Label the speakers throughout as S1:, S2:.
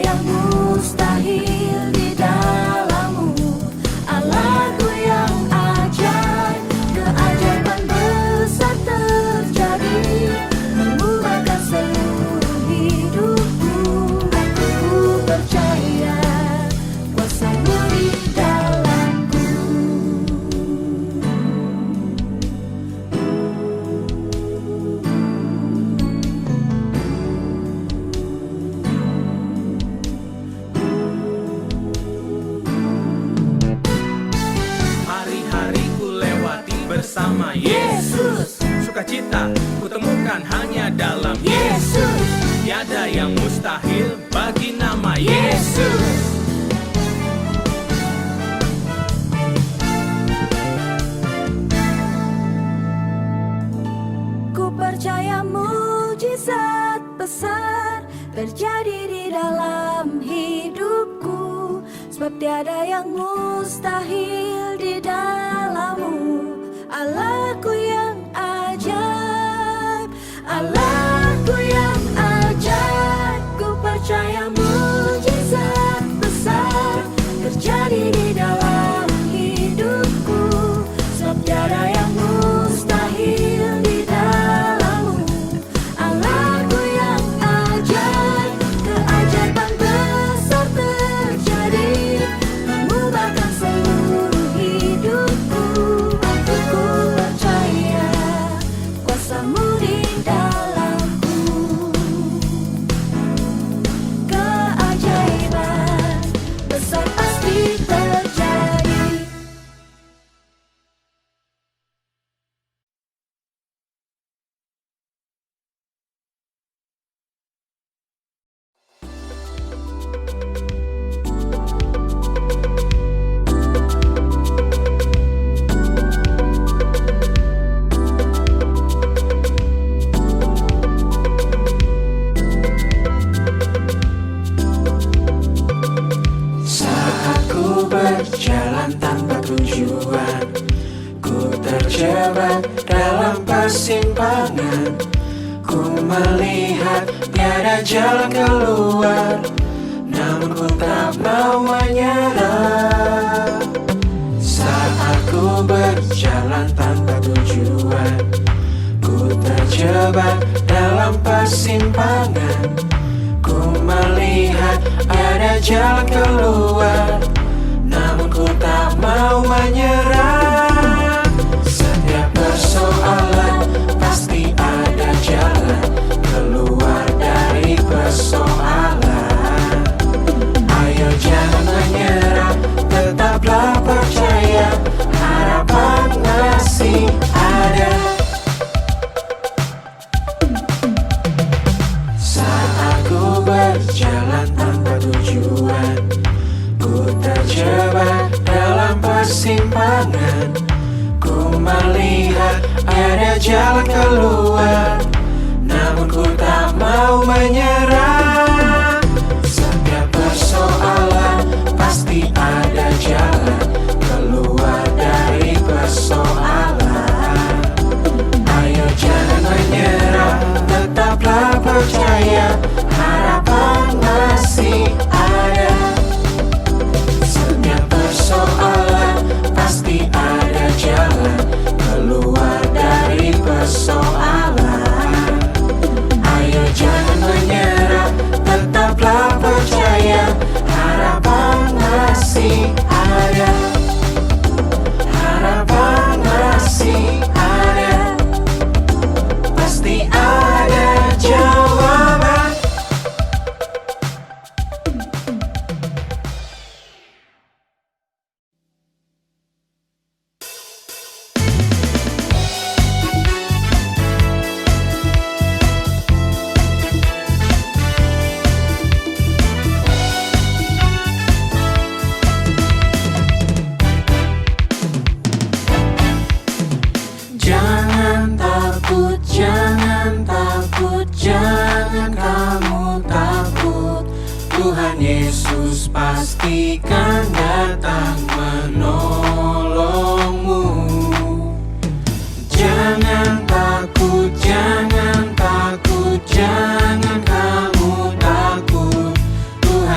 S1: yang mustahil di dalammu. Allahku yang ajaib, keajaiban besar terjadi, mengubahkan seluruh hidupku. Aku percaya kuasa-Mu di dalamku.
S2: Hari-hari ku lewati bersama Yesus. Sukacita ku temukan hanya dalam Yesus. Tiada yang mustahil bagi nama Yesus.
S1: Ku percaya mujizat besar terjadi di dalam hidupku, sebab tiada yang mustahil di dalammu. Allahku yang ajaib, Allahku yang ajaib. Ku percaya mujizat besar terjadi di dalam hidupku, sebab tiada yang mustahil di dalammu. Allahku yang ajaib, keajaiban besar terjadi, mengubahkan seluruh hidupku. Aku percaya kuasa-Mu di dalamku. Keajaiban besar pasti terjadi.
S3: Saat ku berjalan tanpa tujuan, ku terjebak dalam persimpangan. Ku melihat tiada jalan keluar, namun ku tak mau menyerah. Saat ku berjalan tanpa tujuan, ku terjebak dalam persimpangan. Ku melihat ada jalan keluar, namun ku tak mau menyerah. Setiap persoalan pasti ada jalan keluar dari persoalan. Ayo jangan menyerah, tetaplah percaya, harapan masih ada. Saat ku berjalan tanpa tujuan, ku terjebak dalam persimpangan. Ku melihat ada jalan keluar, namun ku tak mau menyerah. Setiap persoalan pasti ada jalan keluar dari persoalan. Ayo jangan menyerah, tetaplah percaya, harapan masih ada. Setiap persoalan pasti ada jalan keluar dari persoalan. Ayo jangan menyerah, tetaplah percaya, harapan masih ada. Harapan masih ada, pasti ada jawaban. Jangan takut, jangan takut, jangan kamu takut. Tuhan Yesus pastikan datang menolongmu. Jangan takut, jangan takut, jangan kamu takut. Tuhan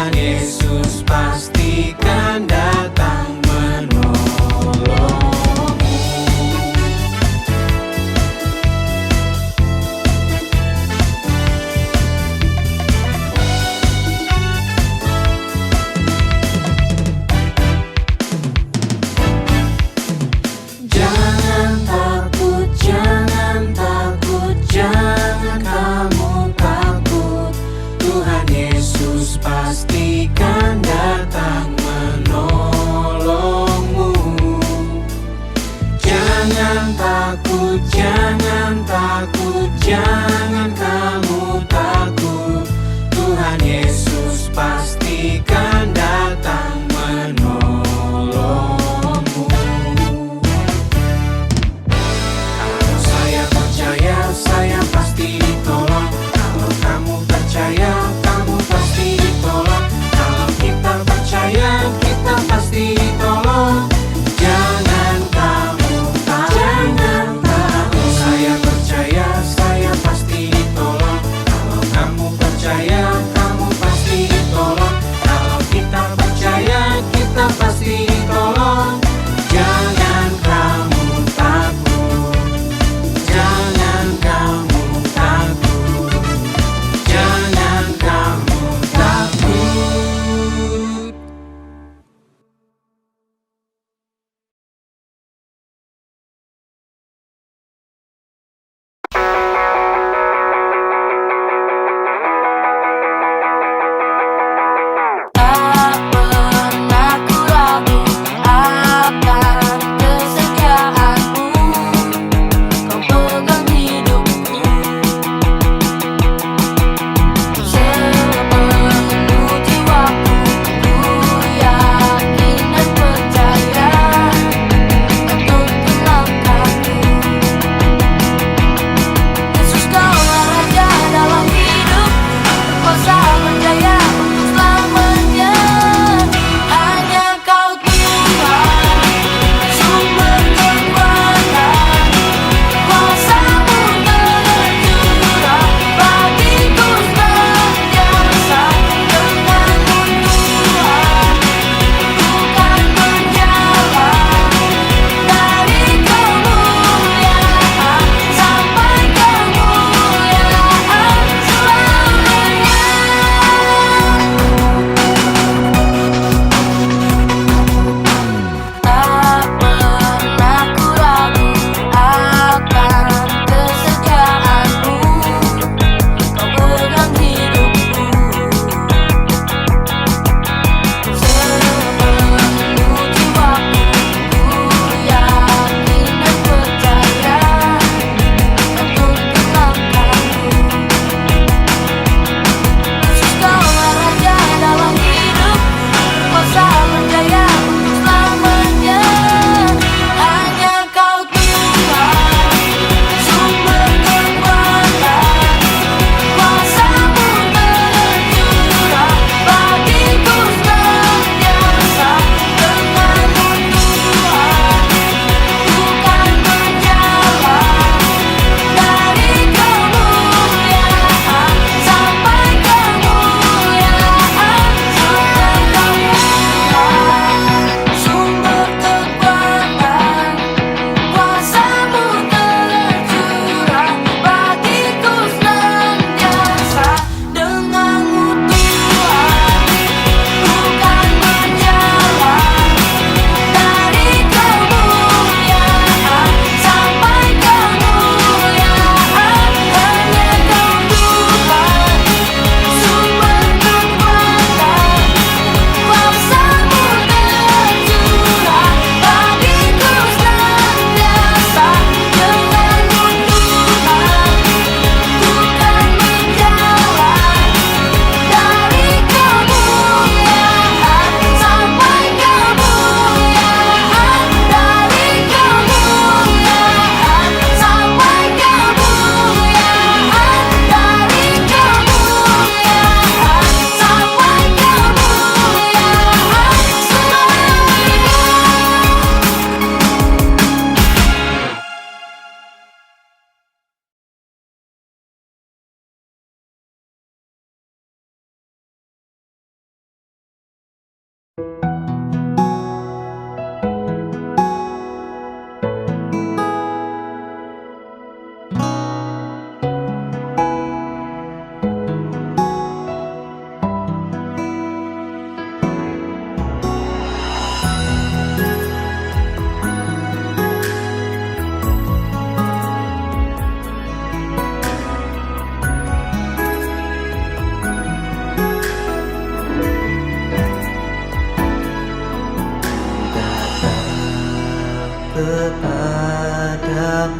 S3: kepadamu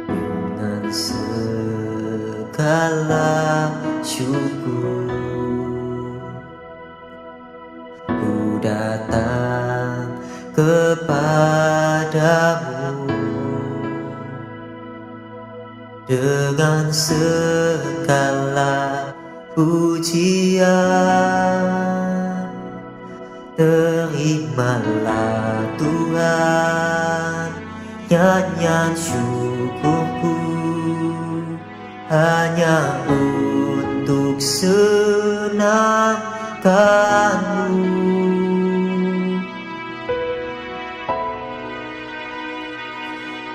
S3: dengan segala syukur. Ku datang kepadamu dengan segala pujian. Terimalah Tuhan nyanyian syukurku, hanya untuk senangkanmu.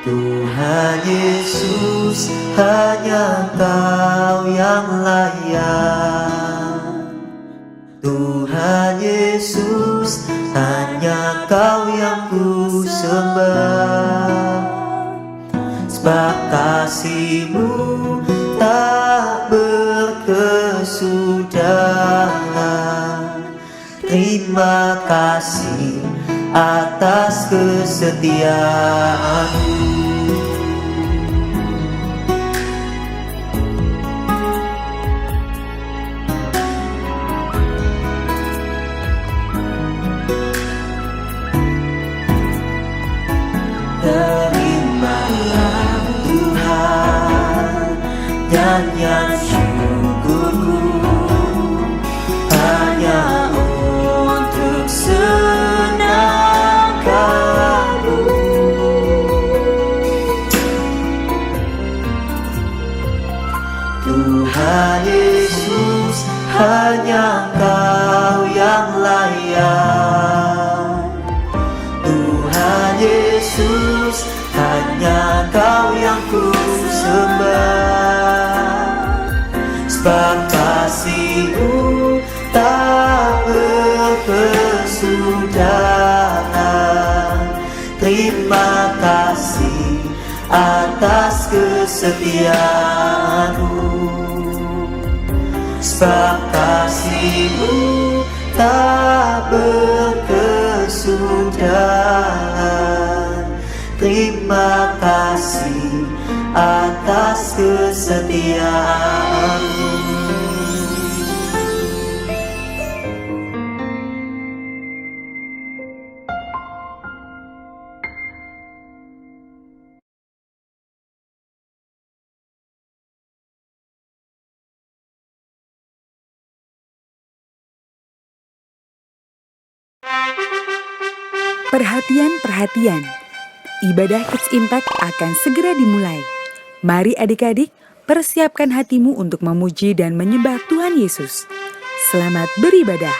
S3: Tuhan Yesus, hanya Kau yang layak. Tuhan Yesus, hanya Kau yang ku sembah. Sebab kasih-Mu tak berkesudahan. Terima kasih atas kesetiaan-Mu. Terimalah Tuhan nyanyian syukurku, hanya untuk senangkanmu. Tuhan Yesus, hanya Kau yang layak. Tuhan Yesus, hanya Kau yang ku sembah. Sebab kasih-Mu tak berkesudahan. Terima kasih atas kesetiaan-Mu. Sebab kasih-Mu tak berkesudahan. Terima kasih atas kesetiaan-Mu.
S4: Perhatian. Ibadah Kids Impact akan segera dimulai. Mari adik-adik, persiapkan hatimu untuk memuji dan menyembah Tuhan Yesus. Selamat beribadah.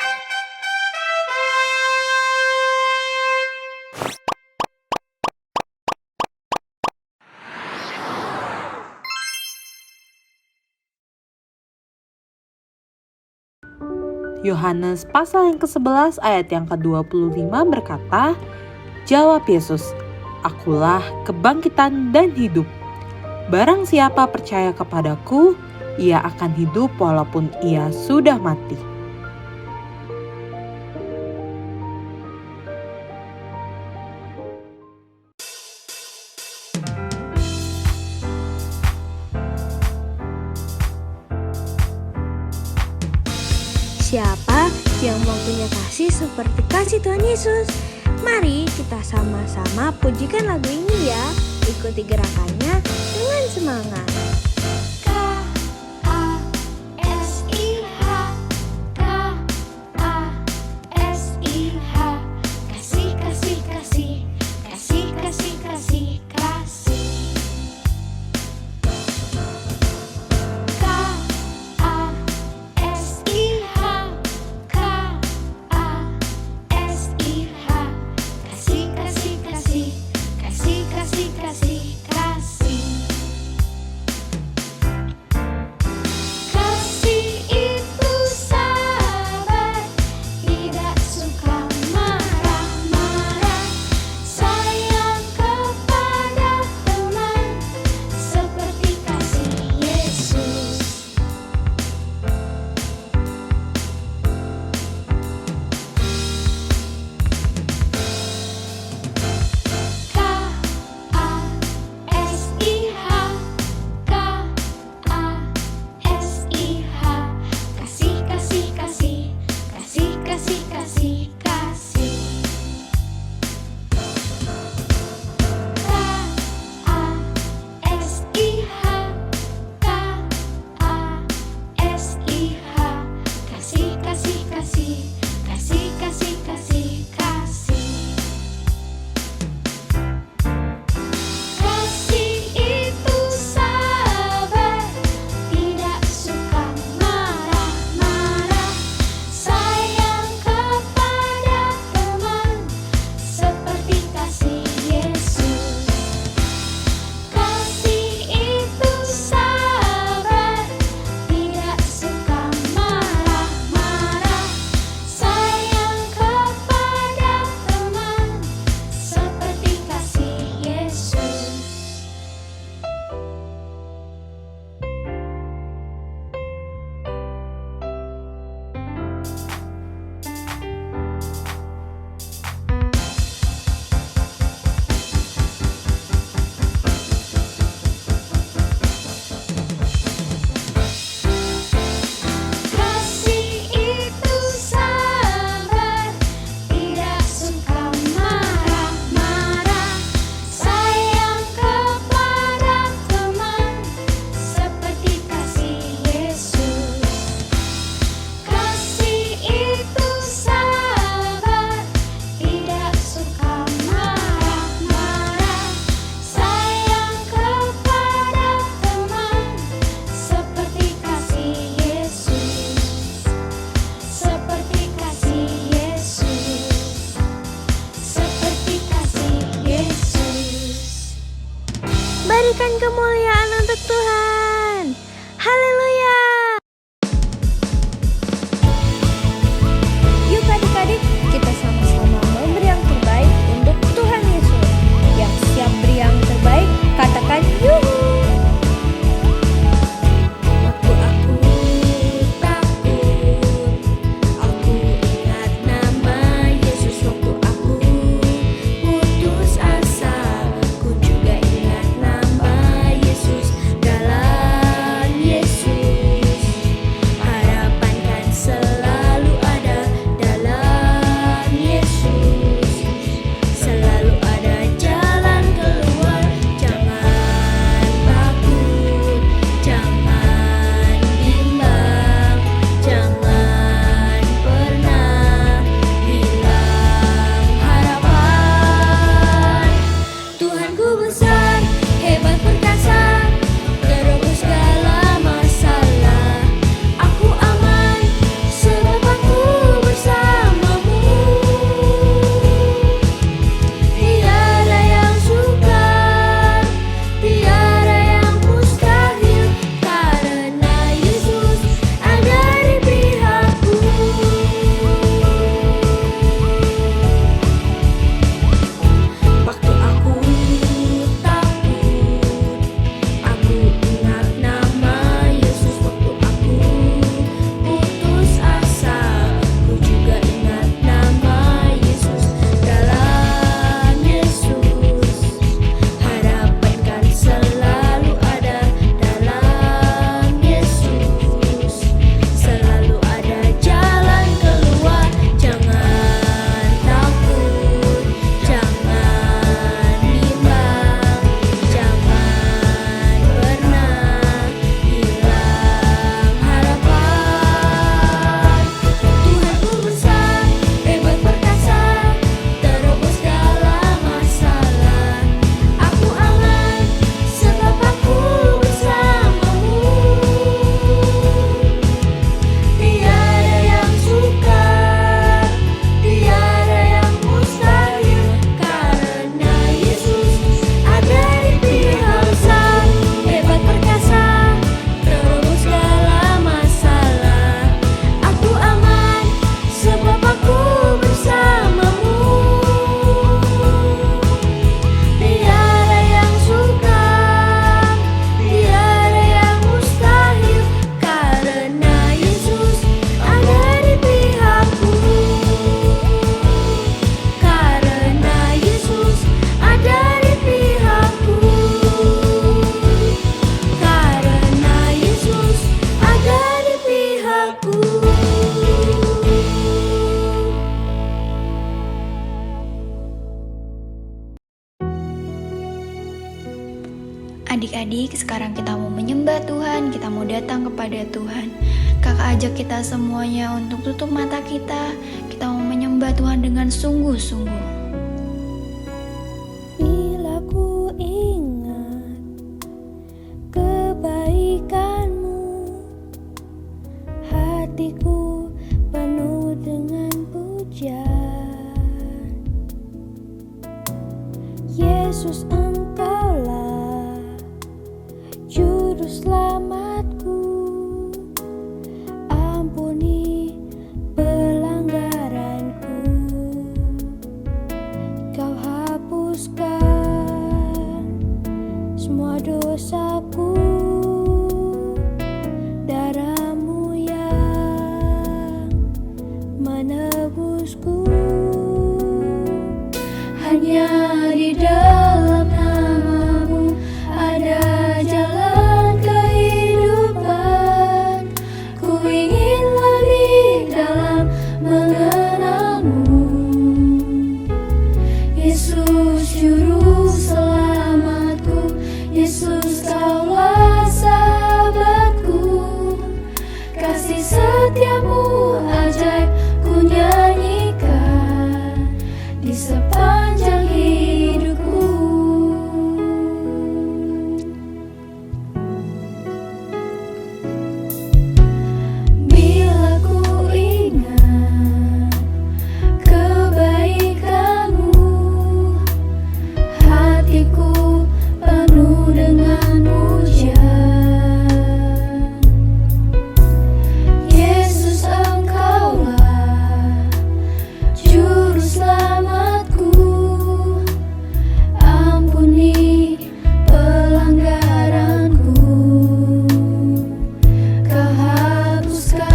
S5: Yohanes pasal yang ke-11 ayat yang ke-25 berkata, "Jawab Yesus, Akulah kebangkitan dan hidup. Barang siapa percaya kepadaku, ia akan hidup walaupun ia sudah mati."
S1: Siapa yang mau punya kasih seperti kasih Tuhan Yesus? Mari kita sama-sama pujikan lagu ini ya. Ikuti gerakannya dengan semangat. kasih, kasih, kasih, kasih. Kasih itu sabar, tidak suka marah-marah, sayang kepada teman, seperti kasih Yesus. Kasih itu sabar, tidak suka marah-marah, sayang kepada teman, seperti kasih Yesus. Kasih itu sabar, tidak suka marah-marah, sayang kepada teman, seperti kasih Yesus. Kasih itu sabar, tidak suka marah-marah, sayang kepada teman, seperti kasih Yesus. Seperti kasih Yesus. Seperti kasih Yesus. Berikan kemuliaan untuk Tuhan. Haleluya. Yuk adik-adik, kita sama-sama memberi yang terbaik untuk Tuhan Yesus. Yang siap beri yang terbaik, katakan yuhu. Waktu aku takut, aku ingat nama Yesus. Waktu aku putus asa, ku juga ingat nama Yesus. Dalam Yesus, harapan kan selalu ada. Dalam Yesus, selalu ada jalan keluar. Jangan takut, jangan bimbang, jangan pernah hilang harapan. Tuhanku besar, hebat perkasa, terobos segala masalah. Aku aman, sebab aku bersamamu. Tiada yang sukar, tiada yang mustahil, karena Yesus ada di pihakku. Waktu aku takut, aku ingat nama Yesus. Waktu aku putus asa, ku juga ingat nama Yesus. Dalam Yesus, harapan kan selalu ada. Dalam Yesus, selalu ada jalan keluar. Jangan takut, jangan bimbang, jangan pernah hilang harapan. Tuhanku besar, hebat perkasa, terobos segala masalah. Aku aman, sebab aku bersamamu. Tiada yang sukar, tiada yang mustahil, karena Yesus ada di pihak sang hebat perkasa, terobos segala masalah. Aku aman, sebab aku bersamamu. Tiada yang sukar, tiada yang mustahil, karena Yesus ada di pihakku. Karena Yesus ada di pihakku. Karena Yesus ada di pihakku.
S6: Adik-adik, sekarang kita mau menyembah Tuhan, kita mau datang kepada Tuhan. Kakak ajak kita semuanya untuk tutup mata kita. Kita mau menyembah Tuhan dengan sungguh-sungguh.
S1: Bila ku ingat kebaikan-Mu, hatiku penuh dengan pujian. Yesus, Engkaulah juru selamatku. Ampuni pelanggaranku, Kau hapuskan semua dosaku. Darah-Mu yang menebusku. Hanya di dalam nama-Mu ada jalan kehidupan. Ku ingin lebih dalam mengenal-Mu. Yesus juru selamatku, Yesus Kaulah sahabatku. Kasih setia-Mu ajaib ku nyanyikan di sepanjang hidupku. Bila ku ingat kebaikan-Mu, hatiku penuh dengan pujian. Yesus, Engkaulah juru selamatku. Ampuni pelanggaranku, Kau hapuskan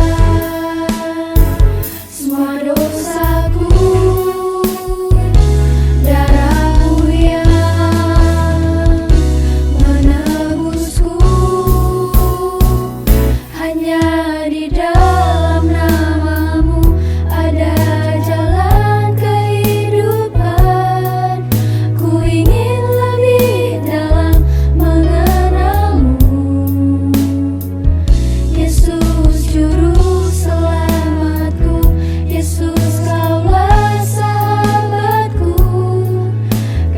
S1: semua dosaku. Darah-Mu yang menebusku. Hanya di dalam nama-Mu ada jalan kehidupan. Ku ingin lebih dalam mengenal-Mu. Yesus juru selamatku, Yesus Kaulah sahabatku.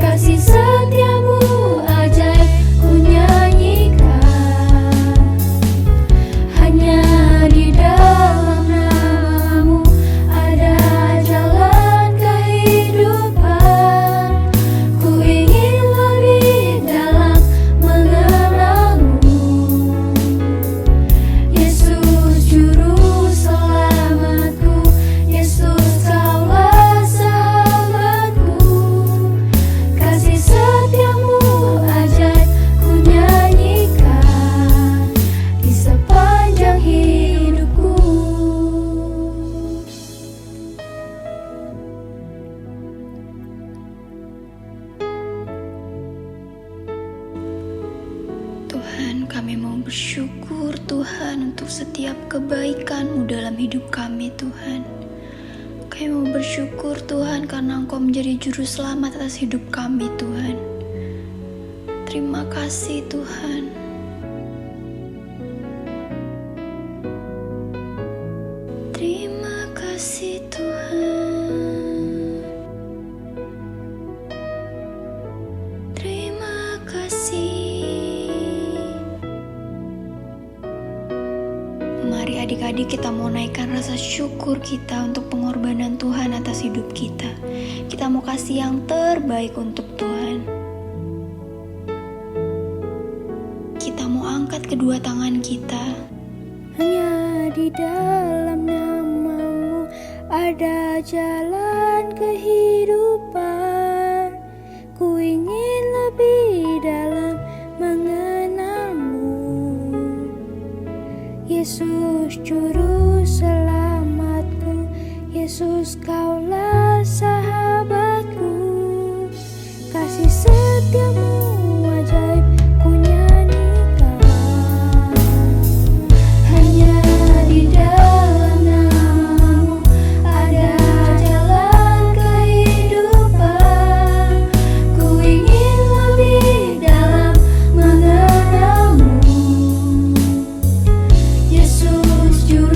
S1: Kasih setia-Mu ajaib ku nyanyikan. Hanya di dalam nama-Mu ada jalan kehidupan. Ku ingin lebih dalam mengenal-Mu. Yesus juru selamatku, Yesus Kaulah sahabatku. Kasih setia-Mu ajaib ku nyanyikan di sepanjang hidupku.
S6: Tuhan, kami mau bersyukur Tuhan untuk setiap kebaikan-Mu dalam hidup kami Tuhan. Kami mau bersyukur Tuhan karena Engkau menjadi juru selamat atas hidup kami Tuhan. Terima kasih Tuhan. Terima kasih Tuhan. Terima kasih. Mari adik-adik kita mau naikkan rasa syukur kita untuk pengorbanan Tuhan atas hidup kita. Kita mau kasih yang terbaik untuk Tuhan. Kita mau angkat kedua tangan kita.
S1: Hanya di dalam nama-Mu ada jalan kehidupan. Ku ingin lebih dalam mengenal-Mu. Yesus juru selamatku, Yesus Kaulah sahabatku. Kasih setia-Mu ajaib ku nyanyikan. Hanya di dalam nama-Mu ada jalan kehidupan. Ku ingin lebih dalam mengenal-Mu. Yesus juru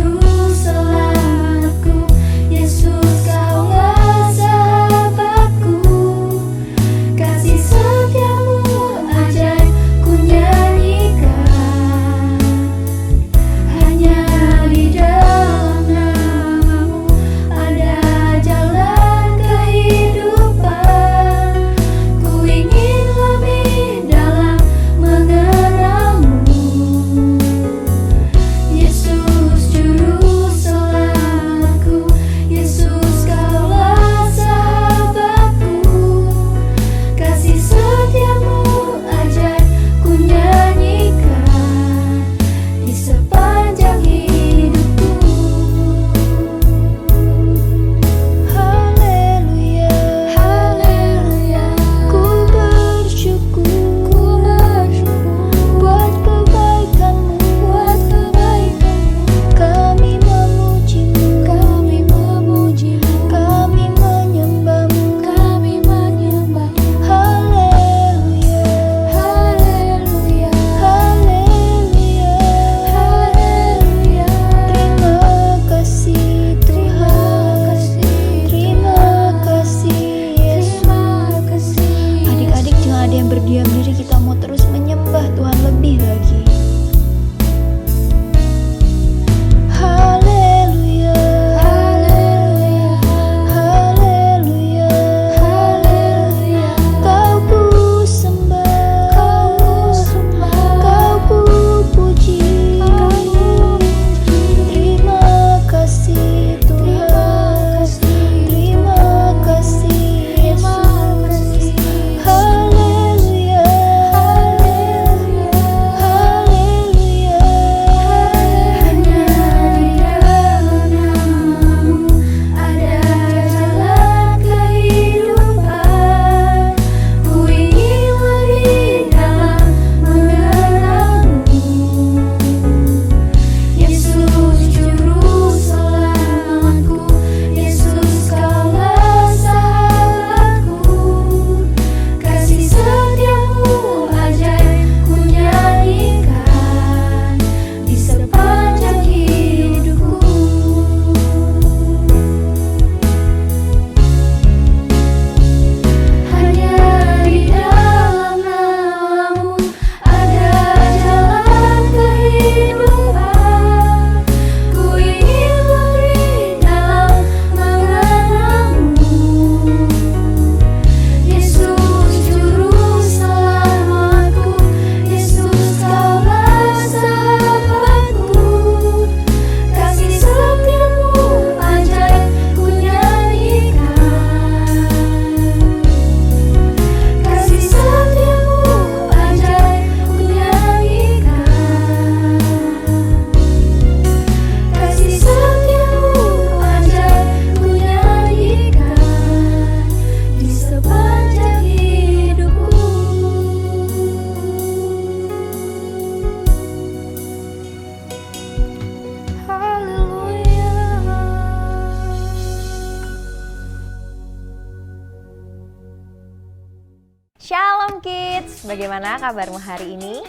S7: bagaimana kabarmu hari ini?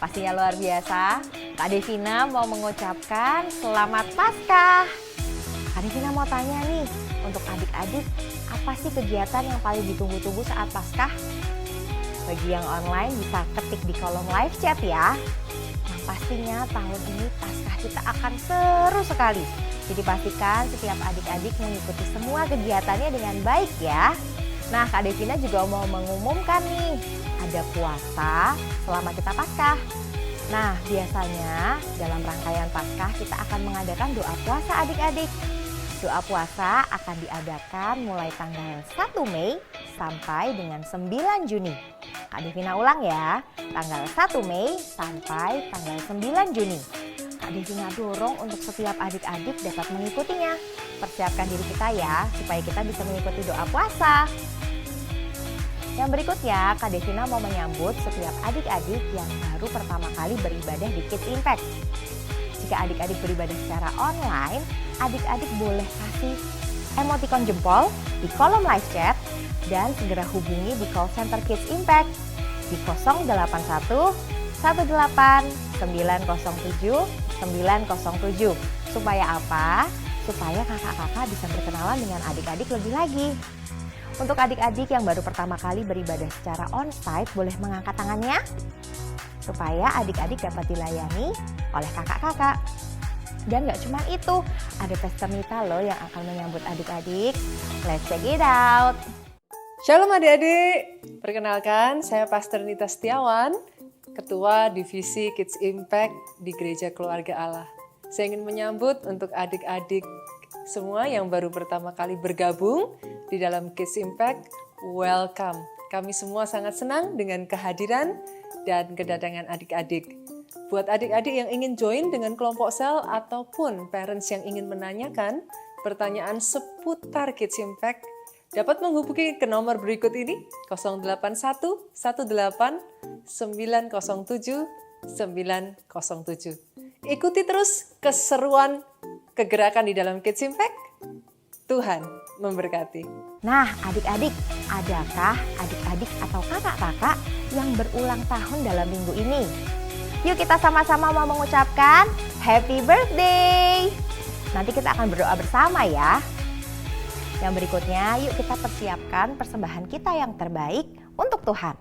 S7: Pastinya luar biasa. Kak Devina mau mengucapkan selamat Paskah. Kak Devina mau tanya nih, untuk adik-adik, apa sih kegiatan yang paling ditunggu-tunggu saat Paskah? Bagi yang online bisa ketik di kolom live chat ya. Nah pastinya tahun ini Paskah kita akan seru sekali. Jadi pastikan setiap adik-adik mengikuti semua kegiatannya dengan baik ya. Nah Kak Devina juga mau mengumumkan nih, ada puasa selama kita Paskah. Nah biasanya dalam rangkaian Paskah kita akan mengadakan doa puasa adik-adik. Doa puasa akan diadakan mulai tanggal 1 Mei sampai dengan 9 Juni. Kak Devina ulang ya, tanggal 1 Mei sampai tanggal 9 Juni. Kak Devina dorong untuk setiap adik-adik dapat mengikutinya. Persiapkan diri kita ya, supaya kita bisa mengikuti doa puasa. Yang berikutnya, Kak Devina mau menyambut setiap adik-adik yang baru pertama kali beribadah di Kids Impact. Jika adik-adik beribadah secara online, adik-adik boleh kasih emoticon jempol di kolom live chat dan segera hubungi di call center Kids Impact di 081 18 907 907. Supaya apa? Supaya kakak-kakak bisa berkenalan dengan adik-adik lebih lagi. Untuk adik-adik yang baru pertama kali beribadah secara onsite, boleh mengangkat tangannya supaya adik-adik dapat dilayani oleh kakak-kakak. Dan gak cuma itu, ada Pastor Nita loh yang akan menyambut adik-adik. Let's check it out.
S8: Shalom adik-adik, perkenalkan saya Pastor Nita Setiawan, Ketua Divisi Kids Impact di Gereja Keluarga Allah. Saya ingin menyambut untuk adik-adik semua yang baru pertama kali bergabung di dalam Kids Impact, welcome. Kami semua sangat senang dengan kehadiran dan kedatangan adik-adik. Buat adik-adik yang ingin join dengan kelompok sel ataupun parents yang ingin menanyakan pertanyaan seputar Kids Impact, dapat menghubungi ke nomor berikut ini 081 18 907 907. Ikuti terus keseruan kegerakan di dalam Kids Impact. Tuhan memberkati.
S7: Nah adik-adik, adakah adik-adik atau kakak-kakak yang berulang tahun dalam minggu ini? Yuk kita sama-sama mau mengucapkan Happy Birthday. Nanti kita akan berdoa bersama ya. Yang berikutnya, yuk kita persiapkan persembahan kita yang terbaik untuk Tuhan.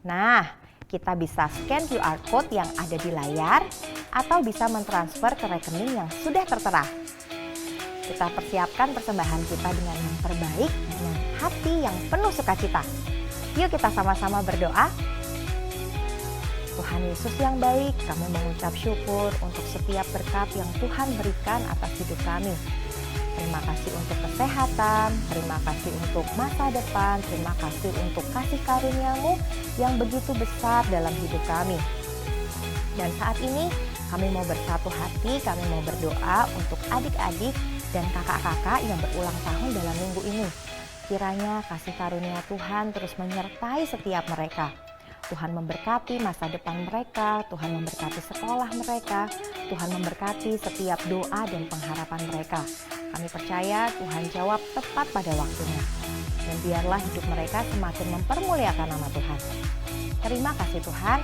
S7: Nah, kita bisa scan QR Code yang ada di layar atau bisa mentransfer ke rekening yang sudah tertera. Kita persiapkan persembahan kita dengan yang terbaik, dengan hati yang penuh sukacita. Yuk kita sama-sama berdoa. Tuhan Yesus yang baik, kami mengucap syukur untuk setiap berkat yang Tuhan berikan atas hidup kami. Terima kasih untuk kesehatan, terima kasih untuk masa depan, terima kasih untuk kasih karunia-Mu yang begitu besar dalam hidup kami. Dan saat ini kami mau bersatu hati, kami mau berdoa untuk adik-adik dan kakak-kakak yang berulang tahun dalam minggu ini. Kiranya kasih karunia Tuhan terus menyertai setiap mereka. Tuhan memberkati masa depan mereka, Tuhan memberkati sekolah mereka, Tuhan memberkati setiap doa dan pengharapan mereka. Kami percaya Tuhan jawab tepat pada waktunya. Dan biarlah hidup mereka semakin mempermuliakan nama Tuhan. Terima kasih Tuhan.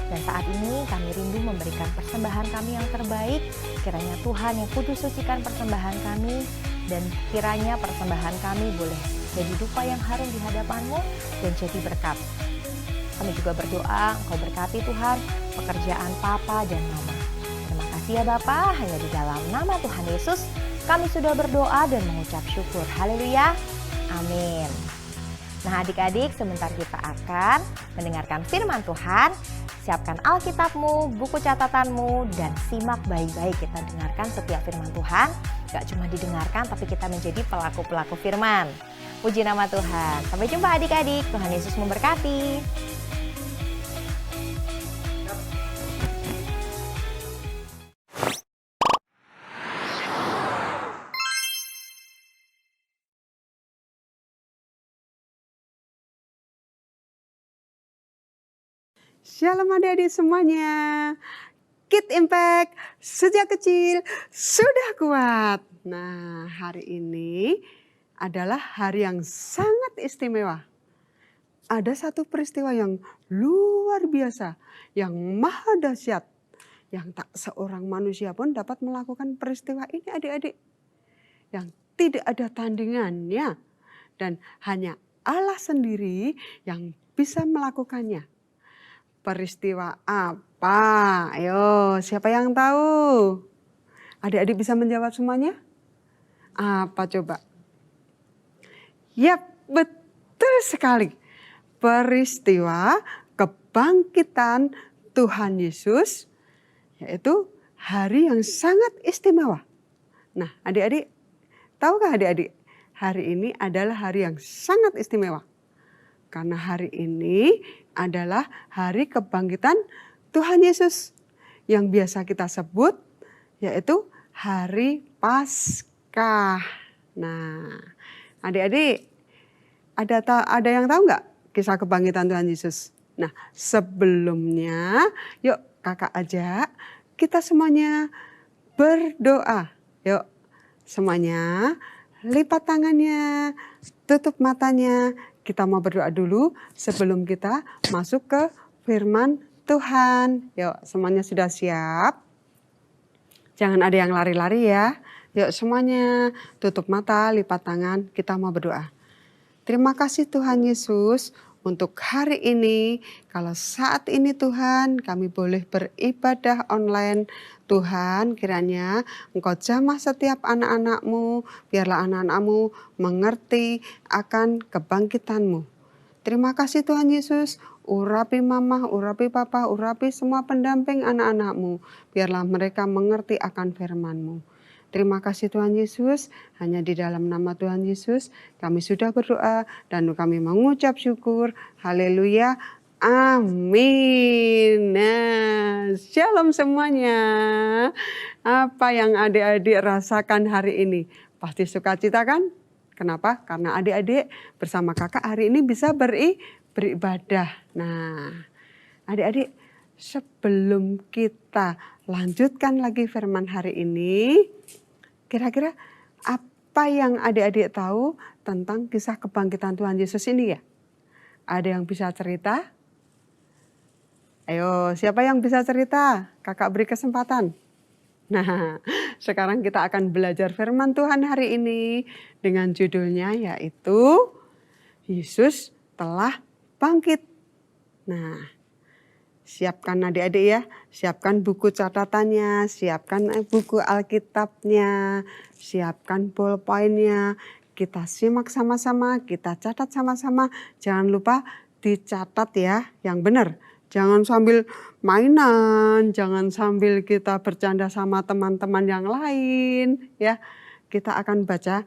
S7: Dan saat ini kami rindu memberikan persembahan kami yang terbaik. Kiranya Tuhan yang kudus sucikan persembahan kami. Dan kiranya persembahan kami boleh jadi dupa yang harum di hadapan-Mu dan jadi berkat. Kami juga berdoa, Engkau berkati Tuhan pekerjaan Papa dan Mama. Terima kasih ya Bapa, hanya di dalam nama Tuhan Yesus kami sudah berdoa dan mengucap syukur. Haleluya, amin. Nah adik-adik, sebentar kita akan mendengarkan firman Tuhan. Siapkan Alkitabmu, buku catatanmu, dan simak baik-baik. Kita dengarkan setiap firman Tuhan. Gak cuma didengarkan, tapi kita menjadi pelaku-pelaku firman. Puji nama Tuhan. Sampai jumpa adik-adik, Tuhan Yesus memberkati.
S9: Shalom adik-adik semuanya. Kids Impact sejak kecil sudah kuat. Nah, hari ini adalah hari yang sangat istimewa. ada satu peristiwa yang luar biasa, yang maha dahsyat, yang tak seorang manusia pun dapat melakukan peristiwa ini adik-adik. Yang tidak ada tandingannya dan hanya Allah sendiri yang bisa melakukannya. Peristiwa apa? Ayo, siapa yang tahu? Adik-adik bisa menjawab semuanya? Apa coba? Yap, betul sekali. Peristiwa kebangkitan Tuhan Yesus, yaitu hari yang sangat istimewa. Nah, adik-adik, tahukah adik-adik? Hari ini adalah hari yang sangat istimewa. Karena hari ini adalah hari kebangkitan Tuhan Yesus. Yang biasa kita sebut yaitu hari Paskah. Nah, adik-adik, ada yang tahu nggak kisah kebangkitan Tuhan Yesus? Nah, sebelumnya yuk kakak ajak kita semuanya berdoa. Yuk semuanya lipat tangannya, tutup matanya. Kita mau berdoa dulu sebelum kita masuk ke firman Tuhan. Yuk semuanya sudah siap? Jangan ada yang lari-lari ya. Yuk semuanya tutup mata, lipat tangan, kita mau berdoa. Terima kasih Tuhan Yesus untuk hari ini. Kalau saat ini Tuhan kami boleh beribadah online. Tuhan kiranya Engkau jamah setiap anak-anak-Mu. Biarlah anak-anak-Mu mengerti akan kebangkitan-Mu. Terima kasih Tuhan Yesus. Urapi mama, urapi papa, urapi semua pendamping anak-anak-Mu. Biarlah mereka mengerti akan firman-Mu. Terima kasih Tuhan Yesus, hanya di dalam nama Tuhan Yesus kami sudah berdoa dan kami mengucap syukur. Haleluya, amin. Nah, shalom semuanya. Apa yang adik-adik rasakan hari ini? Pasti sukacita kan? Kenapa? Karena adik-adik bersama kakak hari ini bisa beribadah. Nah, adik-adik, sebelum kita lanjutkan lagi firman hari ini, kira-kira apa yang adik-adik tahu tentang kisah kebangkitan Tuhan Yesus ini ya? Ada yang bisa cerita? Ayo, siapa yang bisa cerita? Kakak beri kesempatan. Nah, sekarang kita akan belajar firman Tuhan hari ini dengan judulnya yaitu Yesus telah bangkit. Nah, siapkan adik-adik ya, siapkan buku catatannya, siapkan buku Alkitabnya, siapkan ballpointnya. Kita simak sama-sama, kita catat sama-sama. Jangan lupa dicatat ya, yang benar. Jangan sambil mainan, jangan sambil kita bercanda sama teman-teman yang lain ya. Kita akan baca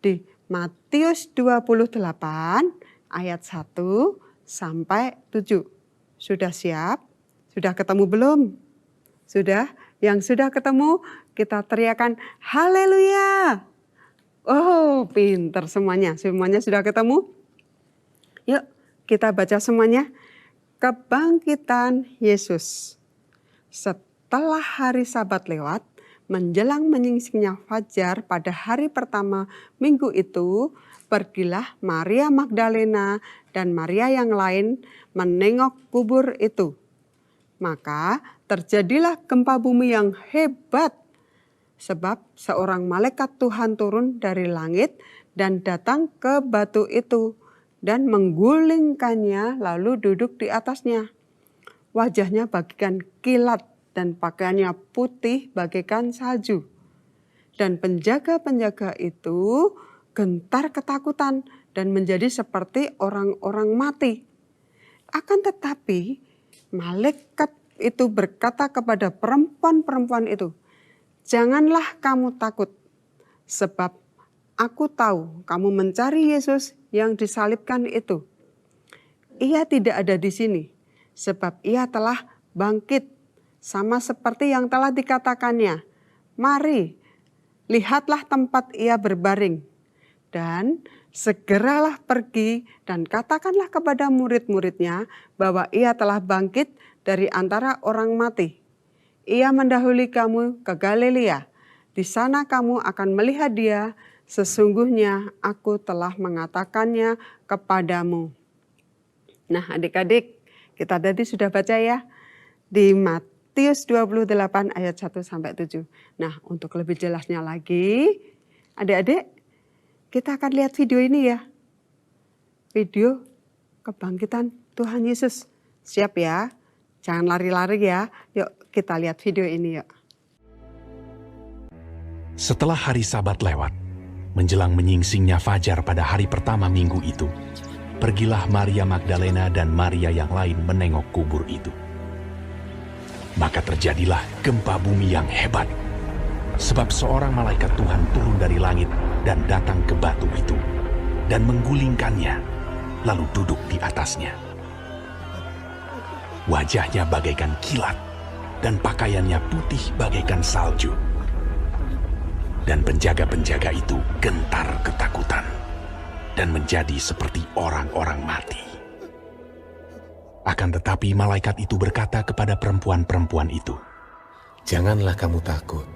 S9: di Matius 28 ayat 1 sampai 7. Sudah siap? Sudah ketemu belum? Sudah? Yang sudah ketemu, kita teriakan haleluya. Oh, pinter semuanya. Semuanya sudah ketemu? Yuk, kita baca semuanya. Kebangkitan Yesus. Setelah hari Sabat lewat, menjelang menyingsingnya fajar pada hari pertama minggu itu, pergilah Maria Magdalena dan Maria yang lain menengok kubur itu. Maka terjadilah gempa bumi yang hebat, sebab seorang malaikat Tuhan turun dari langit dan datang ke batu itu dan menggulingkannya lalu duduk di atasnya. Wajahnya bagaikan kilat dan pakaiannya putih bagaikan salju. Dan penjaga-penjaga itu gentar ketakutan dan menjadi seperti orang-orang mati. Akan tetapi malaikat itu berkata kepada perempuan-perempuan itu, "Janganlah kamu takut, sebab aku tahu kamu mencari Yesus yang disalibkan itu. Ia tidak ada di sini, sebab ia telah bangkit, sama seperti yang telah dikatakannya. Mari, lihatlah tempat ia berbaring, dan segeralah pergi dan katakanlah kepada murid-muridnya bahwa ia telah bangkit dari antara orang mati. Ia mendahului kamu ke Galilea. Di sana kamu akan melihat dia. Sesungguhnya aku telah mengatakannya kepadamu." Nah adik-adik, kita tadi sudah baca ya di Matius 28 ayat 1 sampai 7. Nah untuk lebih jelasnya lagi, adik-adik kita akan lihat video ini ya. Video kebangkitan Tuhan Yesus. Siap ya? Jangan lari-lari ya. Yuk kita lihat video ini yuk.
S10: Setelah hari Sabat lewat, menjelang menyingsingnya fajar pada hari pertama minggu itu, pergilah Maria Magdalena dan Maria yang lain menengok kubur itu. Maka terjadilah gempa bumi yang hebat, sebab seorang malaikat Tuhan turun dari langit dan datang ke batu itu, dan menggulingkannya, lalu duduk di atasnya. Wajahnya bagaikan kilat, dan pakaiannya putih bagaikan salju. Dan penjaga-penjaga itu gentar ketakutan, dan menjadi seperti orang-orang mati. Akan tetapi malaikat itu berkata kepada perempuan-perempuan itu,
S11: "Janganlah kamu takut,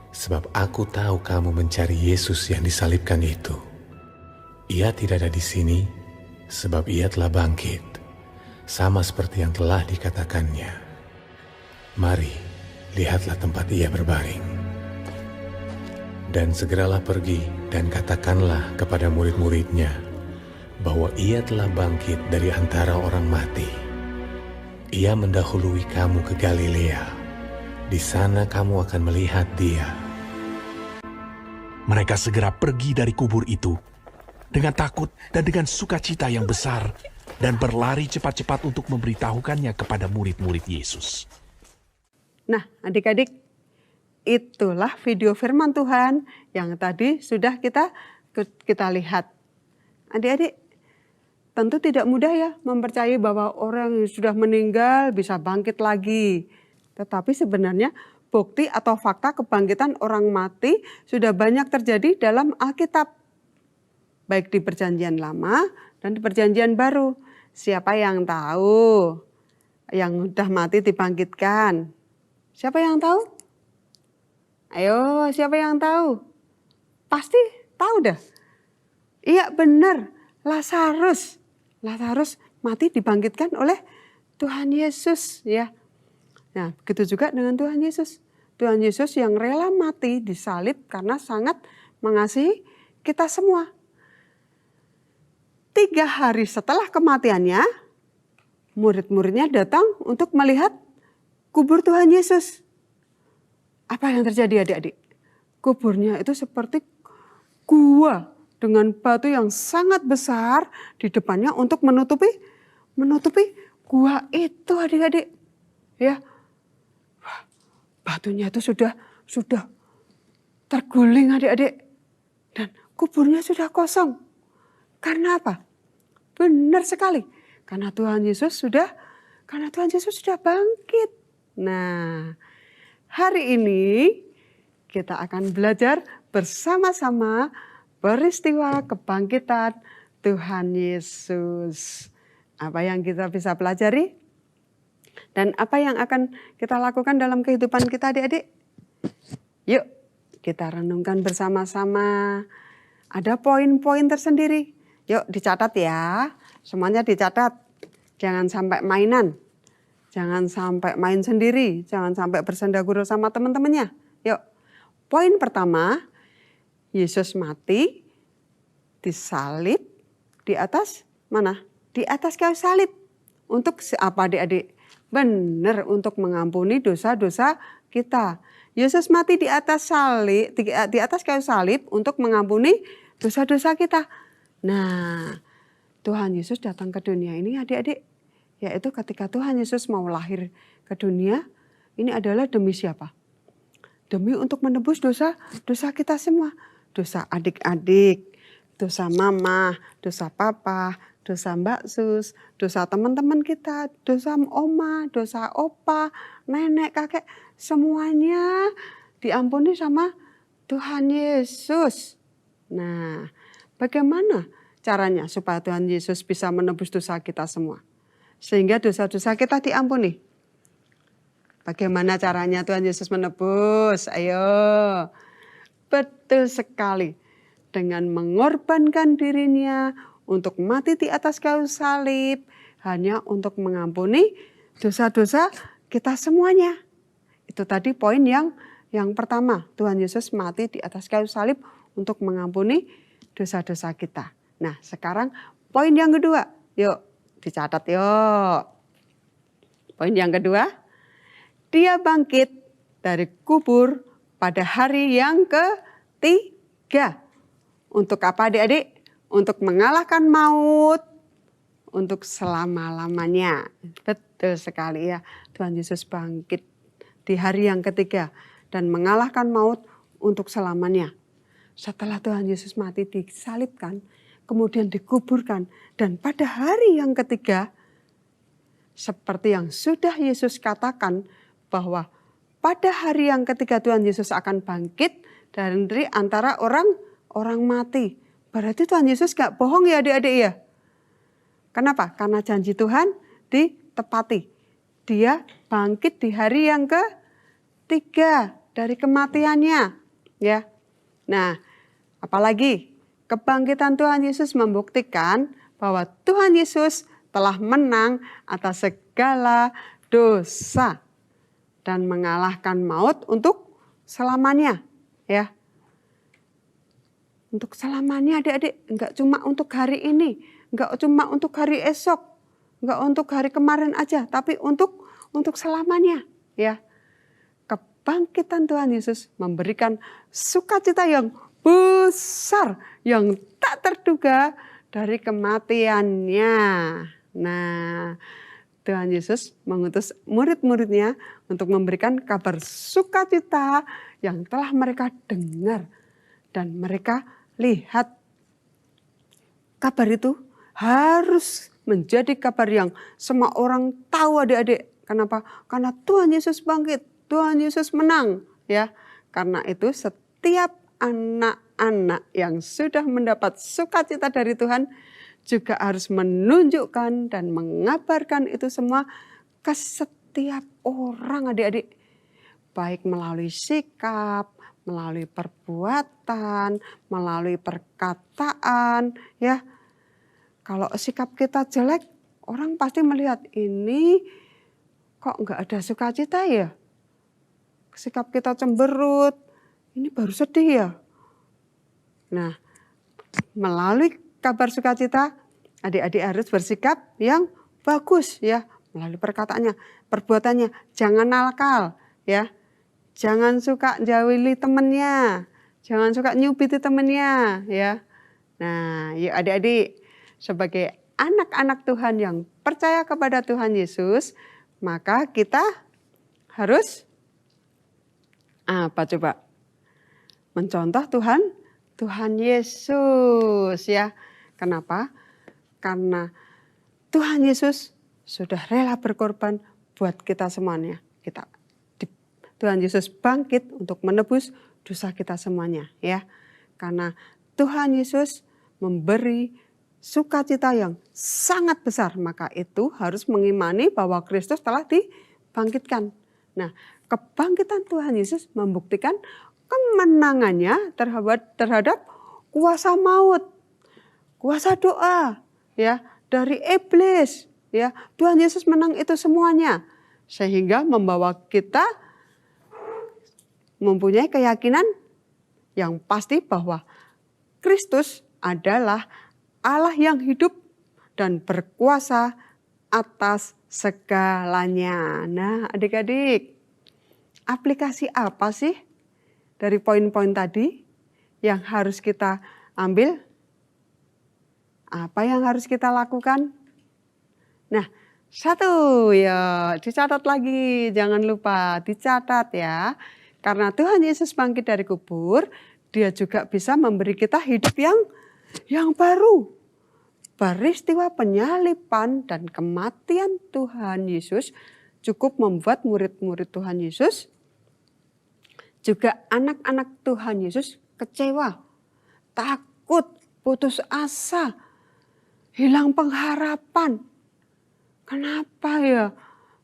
S11: sebab aku tahu kamu mencari Yesus yang disalibkan itu. Ia tidak ada di sini, sebab ia telah bangkit, sama seperti yang telah dikatakannya. Mari, lihatlah tempat ia berbaring. Dan segeralah pergi dan katakanlah kepada murid-muridnya bahwa ia telah bangkit dari antara orang mati. Ia mendahului kamu ke Galilea. Di sana kamu akan melihat dia."
S10: Mereka segera pergi dari kubur itu dengan takut dan dengan sukacita yang besar, dan berlari cepat-cepat untuk memberitahukannya kepada murid-murid Yesus.
S9: Nah adik-adik, itulah video firman Tuhan yang tadi sudah kita lihat. Adik-adik, tentu tidak mudah ya mempercayai bahwa orang yang sudah meninggal bisa bangkit lagi. Tetapi sebenarnya bukti atau fakta kebangkitan orang mati sudah banyak terjadi dalam Alkitab. Baik di Perjanjian Lama dan di Perjanjian Baru. Siapa yang tahu yang sudah mati dibangkitkan? Siapa yang tahu? Ayo, siapa yang tahu? Pasti tahu dah. Iya benar, Lazarus. Lazarus mati dibangkitkan oleh Tuhan Yesus ya. Nah, begitu juga dengan Tuhan Yesus. Tuhan Yesus yang rela mati disalib karena sangat mengasihi kita semua. 3 hari setelah kematiannya, murid-muridnya datang untuk melihat kubur Tuhan Yesus. Apa yang terjadi adik-adik? Kuburnya itu seperti gua dengan batu yang sangat besar di depannya untuk menutupi gua itu adik-adik. Ya, batunya itu sudah terguling adik-adik. Dan kuburnya sudah kosong. Karena apa? Benar sekali. Karena Tuhan Yesus sudah bangkit. Nah, hari ini kita akan belajar bersama-sama peristiwa kebangkitan Tuhan Yesus. Apa yang kita bisa pelajari? Dan apa yang akan kita lakukan dalam kehidupan kita adik-adik? Yuk kita renungkan bersama-sama. Ada poin-poin tersendiri. Yuk dicatat ya. Semuanya dicatat. Jangan sampai mainan. Jangan sampai main sendiri. Jangan sampai bersenda gurau sama teman-temannya. Yuk. Poin pertama. Yesus mati. Disalib. Di atas mana? Di atas kayu salib. Untuk apa adik-adik? Benar, untuk mengampuni dosa-dosa kita. Yesus mati di atas kayu salib untuk mengampuni dosa-dosa kita. Nah, Tuhan Yesus datang ke dunia ini adik-adik, yaitu ketika Tuhan Yesus mau lahir ke dunia, ini adalah demi siapa? Demi untuk menebus dosa kita semua. Dosa adik-adik, dosa mama, dosa papa, dosa Mbak Sus, dosa teman-teman kita, dosa oma, dosa opa, nenek, kakek, semuanya diampuni sama Tuhan Yesus. Nah, bagaimana caranya supaya Tuhan Yesus bisa menebus dosa kita semua? Sehingga dosa-dosa kita diampuni. Bagaimana caranya Tuhan Yesus menebus? Ayo. Betul sekali. Dengan mengorbankan dirinya untuk mati di atas kayu salib. hanya untuk mengampuni dosa-dosa kita semuanya. Itu tadi poin yang pertama, Tuhan Yesus mati di atas kayu salib untuk mengampuni dosa-dosa kita. Nah, sekarang poin yang kedua, yuk dicatat yuk. Poin yang kedua, dia bangkit dari kubur pada hari yang ketiga. Untuk apa adik-adik? Untuk mengalahkan maut, untuk selama-lamanya. Betul sekali ya, Tuhan Yesus bangkit di hari yang ketiga dan mengalahkan maut untuk selamanya. Setelah Tuhan Yesus mati disalibkan, kemudian dikuburkan, dan pada hari yang ketiga, seperti yang sudah Yesus katakan bahwa pada hari yang ketiga Tuhan Yesus akan bangkit dari antara orang mati. Berarti Tuhan Yesus gak bohong ya adik-adik ya. Kenapa? Karena janji Tuhan ditepati. Dia bangkit di hari yang ketiga dari kematiannya. Ya. Nah, apalagi kebangkitan Tuhan Yesus membuktikan bahwa Tuhan Yesus telah menang atas segala dosa dan mengalahkan maut untuk selamanya, ya. Untuk selamanya adik-adik, enggak cuma untuk hari ini, enggak cuma untuk hari esok, enggak untuk hari kemarin aja, tapi untuk selamanya, ya. Kebangkitan Tuhan Yesus memberikan sukacita yang besar, yang tak terduga dari kematiannya. Nah, Tuhan Yesus mengutus murid-muridnya untuk memberikan kabar sukacita yang telah mereka dengar dan mereka lihat. Kabar itu harus menjadi kabar yang semua orang tahu adik-adik. Kenapa? Karena Tuhan Yesus bangkit, Tuhan Yesus menang, ya. Karena itu setiap anak-anak yang sudah mendapat sukacita dari Tuhan juga harus menunjukkan dan mengabarkan itu semua ke setiap orang adik-adik. Baik melalui sikap, melalui perbuatan, melalui perkataan, ya. Kalau sikap kita jelek, orang pasti melihat ini kok nggak ada sukacita ya. Sikap kita cemberut, ini baru sedih ya. Nah, melalui kabar sukacita, adik-adik harus bersikap yang bagus ya. Melalui perkataannya, perbuatannya, jangan nakal ya. Jangan suka jauhi temennya, jangan suka nyubiti temennya ya. Nah, yuk adik-adik, sebagai anak-anak Tuhan yang percaya kepada Tuhan Yesus, maka kita harus apa coba? Mencontoh Tuhan Yesus ya. Kenapa? Karena Tuhan Yesus sudah rela berkorban buat kita semuanya. Tuhan Yesus bangkit untuk menebus dosa kita semuanya ya. Karena Tuhan Yesus memberi sukacita yang sangat besar, maka itu harus mengimani bahwa Kristus telah dibangkitkan. Nah, kebangkitan Tuhan Yesus membuktikan kemenangannya terhadap kuasa maut, kuasa doa, ya, dari iblis, ya. Tuhan Yesus menang itu semuanya, sehingga membawa kita mempunyai keyakinan yang pasti bahwa Kristus adalah Allah yang hidup dan berkuasa atas segalanya. Nah, adik-adik, aplikasi apa sih dari poin-poin tadi yang harus kita ambil? Apa yang harus kita lakukan? Nah, satu ya, dicatat lagi, jangan lupa dicatat ya. Karena Tuhan Yesus bangkit dari kubur, Dia juga bisa memberi kita hidup yang baru. Peristiwa penyaliban dan kematian Tuhan Yesus cukup membuat murid-murid Tuhan Yesus, juga anak-anak Tuhan Yesus kecewa, takut, putus asa, hilang pengharapan. Kenapa ya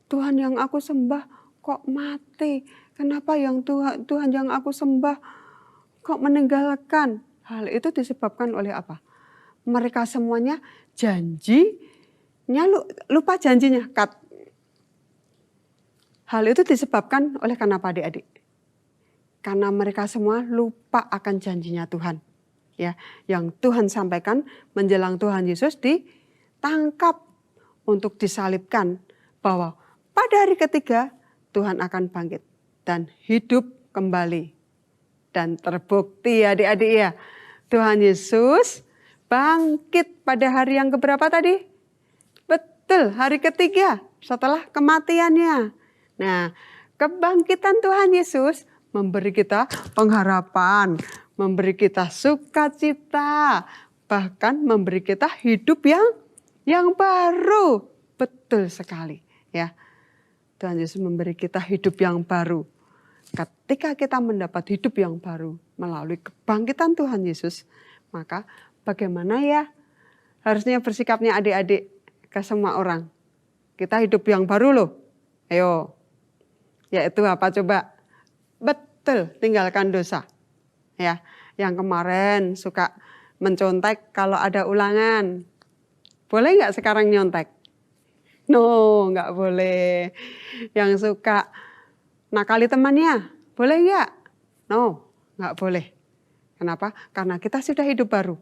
S9: Tuhan yang aku sembah kok mati? Kenapa yang Tuhan yang aku sembah kok meninggalkan? Hal itu disebabkan oleh apa? Mereka semuanya janji lupa janjinya. Hal itu disebabkan oleh kenapa adik-adik? Karena mereka semua lupa akan janjinya Tuhan. Ya, yang Tuhan sampaikan menjelang Tuhan Yesus ditangkap untuk disalibkan, bahwa pada hari ketiga Tuhan akan bangkit dan hidup kembali. Dan terbukti adik-adik ya, Tuhan Yesus bangkit pada hari yang keberapa tadi? Betul, hari ketiga setelah kematiannya. Nah, kebangkitan Tuhan Yesus memberi kita pengharapan, memberi kita sukacita, bahkan memberi kita hidup yang baru. Betul sekali ya. Tuhan Yesus memberi kita hidup yang baru. Ketika kita mendapat hidup yang baru melalui kebangkitan Tuhan Yesus, maka bagaimana ya harusnya bersikapnya adik-adik ke semua orang? Kita hidup yang baru loh. Ayo. Yaitu apa coba? Betul, tinggalkan dosa. Ya, yang kemarin suka mencontek kalau ada ulangan. Boleh nggak sekarang nyontek? No, nggak boleh. Yang suka nakali temannya, boleh nggak? No, nggak boleh. Kenapa? Karena kita sudah hidup baru.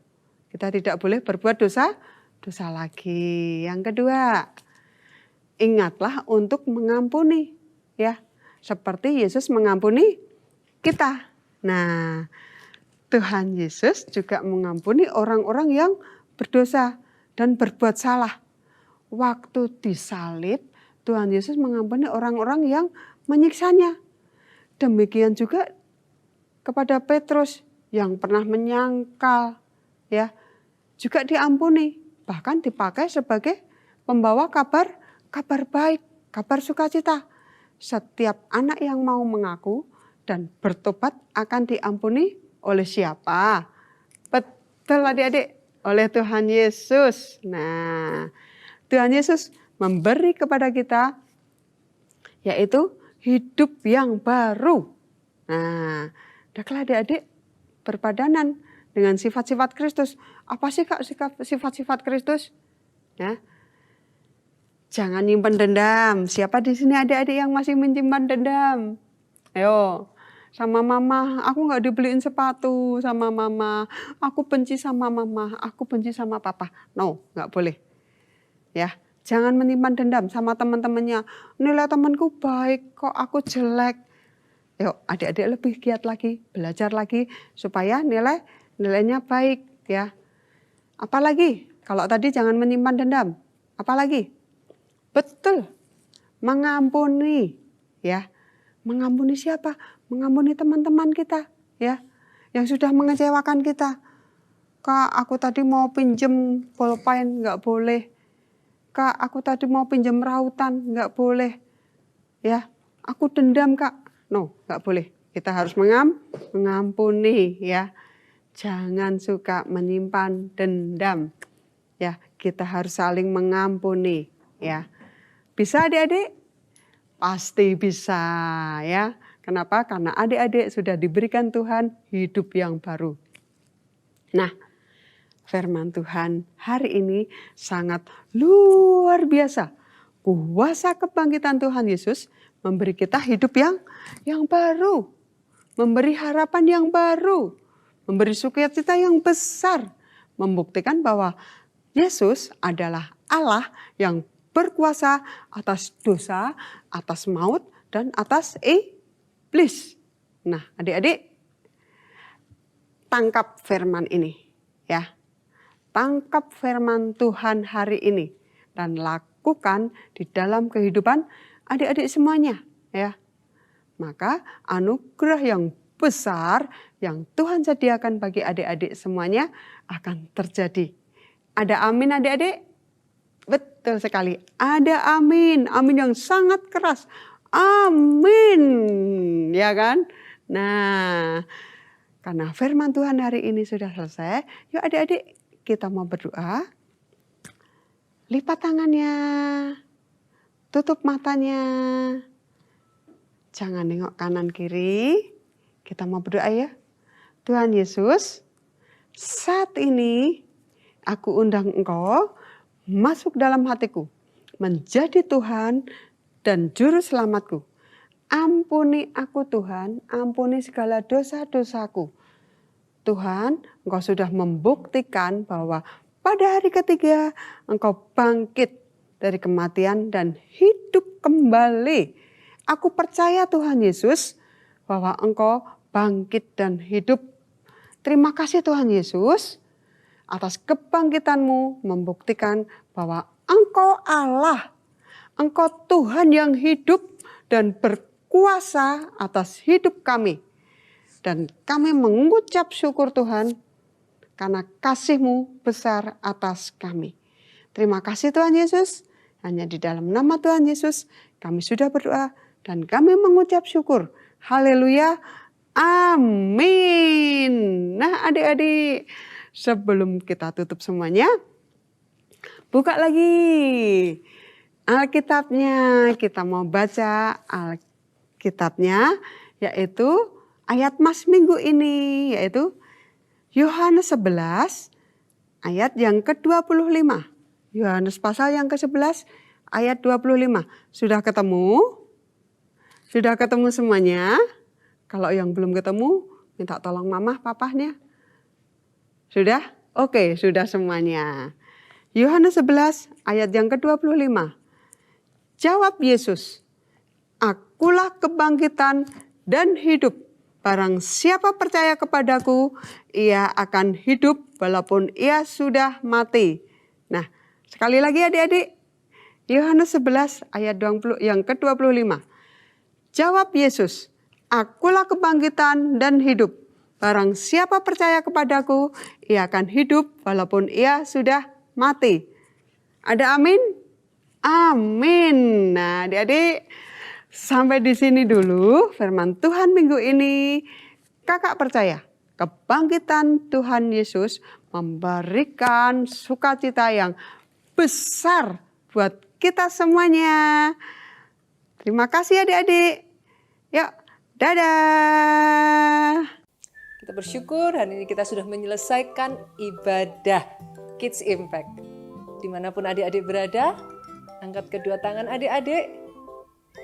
S9: Kita tidak boleh berbuat dosa lagi. Yang kedua, ingatlah untuk mengampuni. Ya, seperti Yesus mengampuni kita. Nah, Tuhan Yesus juga mengampuni orang-orang yang berdosa dan berbuat salah. Waktu disalib, Tuhan Yesus mengampuni orang-orang yang menyiksanya. Demikian juga kepada Petrus yang pernah menyangkal, ya, juga diampuni. Bahkan dipakai sebagai pembawa kabar baik, kabar sukacita. Setiap anak yang mau mengaku dan bertobat akan diampuni oleh siapa? Betul adik-adik, oleh Tuhan Yesus. Nah, Tuhan Yesus memberi kepada kita yaitu hidup yang baru. Nah, hendaklah adik-adik berpadanan dengan sifat-sifat Kristus. Apa sih Kak sifat-sifat Kristus? Ya. Jangan nyimpan dendam. Siapa di sini adik-adik yang masih menyimpan dendam? Ayo, sama mama, aku nggak dibeliin sepatu sama mama. Aku benci sama mama, aku benci sama papa. No, nggak boleh. Ya, jangan menyimpan dendam sama teman-temannya. Nilai temanku baik, kok aku jelek. Yuk, adik-adik lebih giat lagi, belajar lagi supaya nilainya baik ya. Apalagi kalau tadi jangan menyimpan dendam. Apalagi? Betul, mengampuni, ya, mengampuni siapa? Mengampuni teman-teman kita, ya, yang sudah mengecewakan kita. Kak, aku tadi mau pinjem pulpen, nggak boleh. Kak, aku tadi mau pinjem rautan, nggak boleh. Ya, aku dendam Kak, no, nggak boleh. Kita harus mengampuni, ya. Jangan suka menyimpan dendam, ya. Kita harus saling mengampuni, ya. Bisa adik-adik? Pasti bisa ya. Kenapa? Karena adik-adik sudah diberikan Tuhan hidup yang baru. Nah, firman Tuhan hari ini sangat luar biasa. Kuasa kebangkitan Tuhan Yesus memberi kita hidup yang baru. Memberi harapan yang baru. Memberi sukacita yang besar. Membuktikan bahwa Yesus adalah Allah yang berkuasa atas dosa, atas maut, dan atas iblis. Nah, adik-adik, tangkap firman ini, ya. Tangkap firman Tuhan hari ini dan lakukan di dalam kehidupan adik-adik semuanya, ya. Maka anugerah yang besar yang Tuhan sediakan bagi adik-adik semuanya akan terjadi. Ada amin adik-adik? Betul sekali, ada amin, amin yang sangat keras, amin, ya kan? Nah, karena firman Tuhan hari ini sudah selesai, yuk adik-adik kita mau berdoa. Lipat tangannya, tutup matanya, jangan nengok kanan kiri, kita mau berdoa ya. Tuhan Yesus, saat ini aku undang Engkau masuk dalam hatiku, menjadi Tuhan dan Juru Selamatku. Ampuni aku Tuhan, ampuni segala dosa-dosaku. Tuhan, Engkau sudah membuktikan bahwa pada hari ketiga Engkau bangkit dari kematian dan hidup kembali. Aku percaya Tuhan Yesus bahwa Engkau bangkit dan hidup. Terima kasih Tuhan Yesus atas kebangkitan-Mu membuktikan bahwa Engkau Allah, Engkau Tuhan yang hidup dan berkuasa atas hidup kami. Dan kami mengucap syukur Tuhan karena kasih-Mu besar atas kami. Terima kasih Tuhan Yesus. Hanya di dalam nama Tuhan Yesus kami sudah berdoa dan kami mengucap syukur. Haleluya. Amin. Nah adik-adik, sebelum kita tutup semuanya, buka lagi Alkitabnya. Kita mau baca Alkitabnya, yaitu ayat Mas minggu ini, yaitu Yohanes 11 ayat yang ke-25. Yohanes pasal yang ke-11 ayat 25. Sudah ketemu? Sudah ketemu semuanya? Kalau yang belum ketemu, minta tolong mamah papahnya. Sudah? Oke, sudah semuanya. Yohanes 11 ayat yang ke-25. Jawab Yesus, "Akulah kebangkitan dan hidup. Barang siapa percaya kepadaku, ia akan hidup walaupun ia sudah mati." Nah, sekali lagi adik-adik. Yohanes 11 ayat 20 yang ke-25. Jawab Yesus, "Akulah kebangkitan dan hidup. Barang siapa percaya kepadaku, ia akan hidup walaupun ia sudah mati." Ada amin? Amin. Nah, adik-adik, sampai di sini dulu firman Tuhan minggu ini. Kakak percaya kebangkitan Tuhan Yesus memberikan sukacita yang besar buat kita semuanya. Terima kasih adik-adik. Yuk, dadah.
S8: Kita bersyukur hari ini kita sudah menyelesaikan ibadah Kids Impact. Dimanapun adik-adik berada, angkat kedua tangan adik-adik,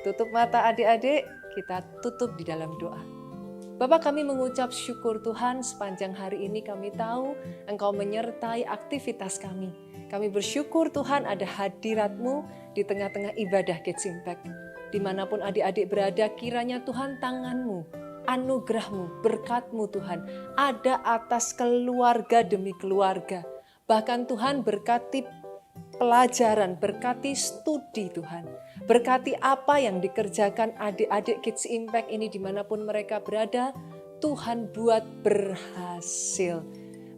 S8: tutup mata adik-adik, kita tutup di dalam doa. Bapa, kami mengucap syukur Tuhan sepanjang hari ini kami tahu Engkau menyertai aktivitas kami. Kami bersyukur Tuhan ada hadirat-Mu di tengah-tengah ibadah Kids Impact. Dimanapun adik-adik berada, kiranya Tuhan tangan-Mu, anugerah-Mu, berkat-Mu Tuhan ada atas keluarga demi keluarga. Bahkan Tuhan berkati pelajaran, berkati studi Tuhan. Berkati apa yang dikerjakan adik-adik Kids Impact ini dimanapun mereka berada, Tuhan buat berhasil.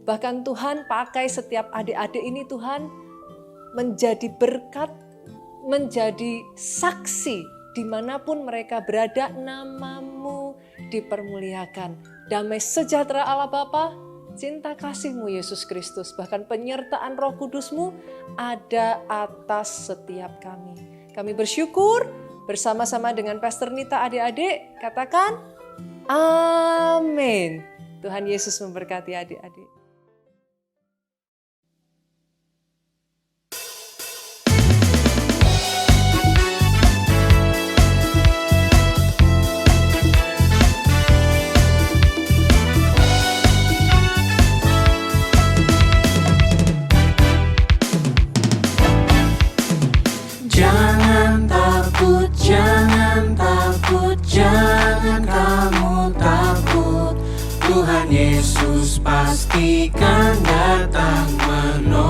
S8: Bahkan Tuhan pakai setiap adik-adik ini Tuhan menjadi berkat, menjadi saksi dimanapun mereka berada, nama-Mu dipermuliakan. Damai sejahtera Allah Bapa, cinta kasih-Mu Yesus Kristus, bahkan penyertaan Roh Kudus-Mu ada atas setiap kami. Kami bersyukur bersama-sama dengan Pastor Nita adik-adik, katakan amin. Tuhan Yesus memberkati adik-adik.
S3: Jangan takut, jangan kamu takut. Tuhan Yesus pastikan datang menolong.